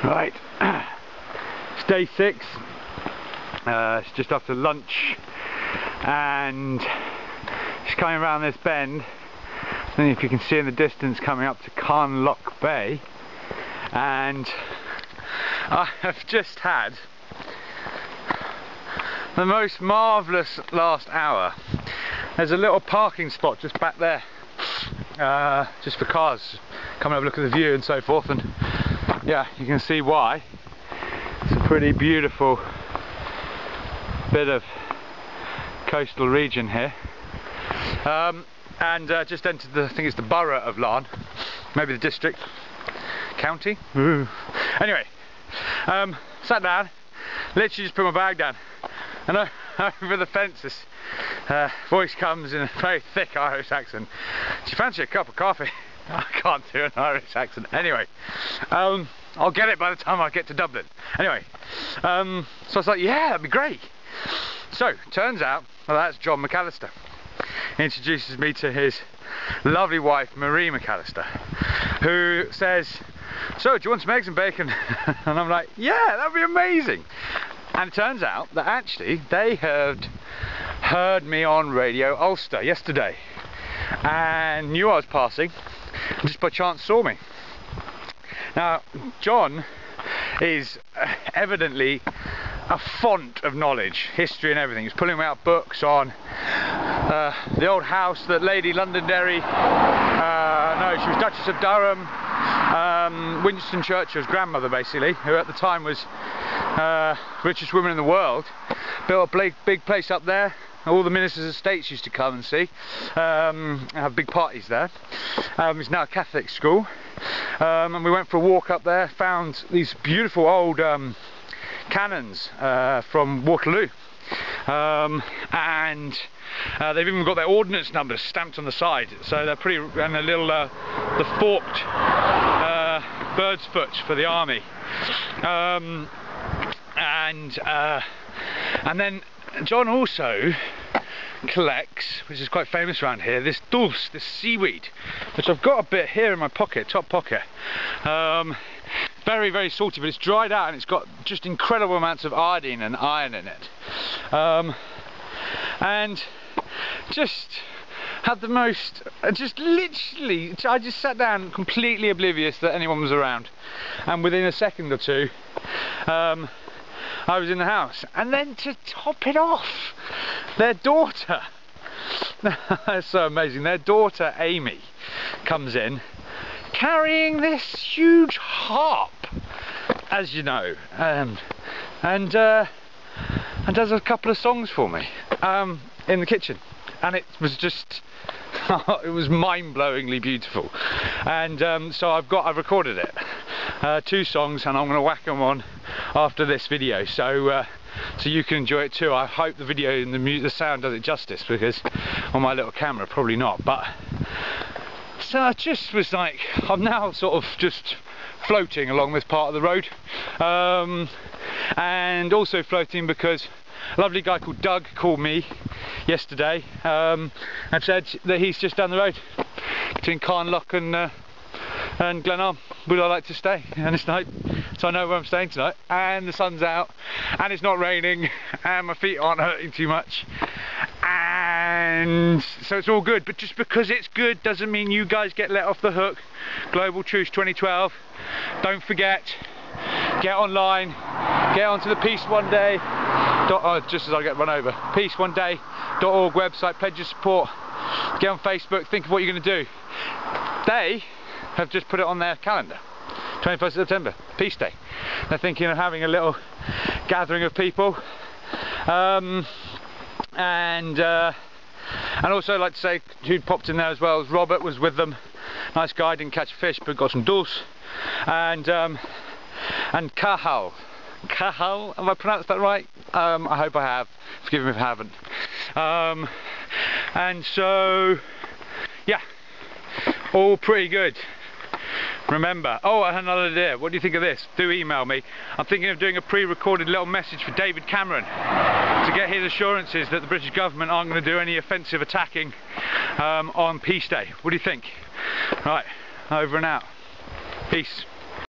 Right, it's day 6, it's just after lunch, and just coming around this bend. I don't know if you can see in the distance coming up to Carnlough Bay, and I have just had the most marvellous last hour. There's a little parking spot just back there, just for cars coming over, look at the view and so forth, and yeah, you can see why. It's a pretty beautiful bit of coastal region here, and just entered the, I think it's the borough of Larne, maybe the district, county. Anyway, sat down, literally just put my bag down, and over the fence this voice comes in a very thick Irish accent. Do you fancy a cup of coffee? I can't do an Irish accent. Anyway, I'll get it by the time I get to Dublin. Anyway, so I was like, yeah, that'd be great. So, turns out, well, that's John McAllister. He introduces me to his lovely wife, Marie McAllister, who says, so, do you want some eggs and bacon? And I'm like, yeah, that'd be amazing. And it turns out that actually they had heard me on Radio Ulster yesterday and knew I was passing, and just by chance saw me. Now, John is evidently a font of knowledge, history and everything. He's pulling out books on the old house that Lady Londonderry, no, she was Duchess of Durham, Winston Churchill's grandmother basically, who at the time was richest woman in the world, built a big place up there. All the ministers of states used to come and see, have big parties there. It's now a Catholic school, and we went for a walk up there, found these beautiful old cannons from Waterloo, and they've even got their ordnance numbers stamped on the side, so they're pretty, and a little the forked bird's foot for the army, and then John also collects, which is quite famous around here, this dulse, this seaweed, which I've got a bit here in my pocket, top pocket. Very, very salty, but it's dried out and it's got just incredible amounts of iodine and iron in it. And just had the most, just literally, I just sat down completely oblivious that anyone was around, and within a second or two I was in the house. And then to top it off, their daughter, that's so amazing, their daughter Amy comes in carrying this huge harp, as you know, and does a couple of songs for me in the kitchen, and it was just it was mind-blowingly beautiful. And so I've recorded it, 2 songs, and I'm going to whack them on after this video, so you can enjoy it too. I hope the video and the sound does it justice, because on my little camera probably not. But so I just was like, I'm now sort of just floating along this part of the road, and also floating because a lovely guy called Doug called me yesterday and said that he's just down the road between Carnlough and Glenarm. Would I like to stay and this night? So I know where I'm staying tonight, and the sun's out and it's not raining and my feet aren't hurting too much, and so it's all good. But just because it's good doesn't mean you guys get let off the hook. Global Truce 2012, don't forget, get online, get onto the Peace One Day, just as I get run over, peaceoneday.org website, pledge your support, get on Facebook, think of what you're going to do. They have just put it on their calendar, 21st of September, Peace Day. They're thinking of having a little gathering of people, and also I'd like to say who popped in there as well as Robert was with them. Nice guy, didn't catch a fish but got some dulse, and Cahal, have I pronounced that right? I hope I have, forgive me if I haven't. And so yeah, all pretty good. Remember, oh, I had another idea. What do you think of this? Do email me. I'm thinking of doing a pre-recorded little message for David Cameron to get his assurances that the British government aren't going to do any offensive attacking on Peace Day. What do you think? Right, over and out. Peace.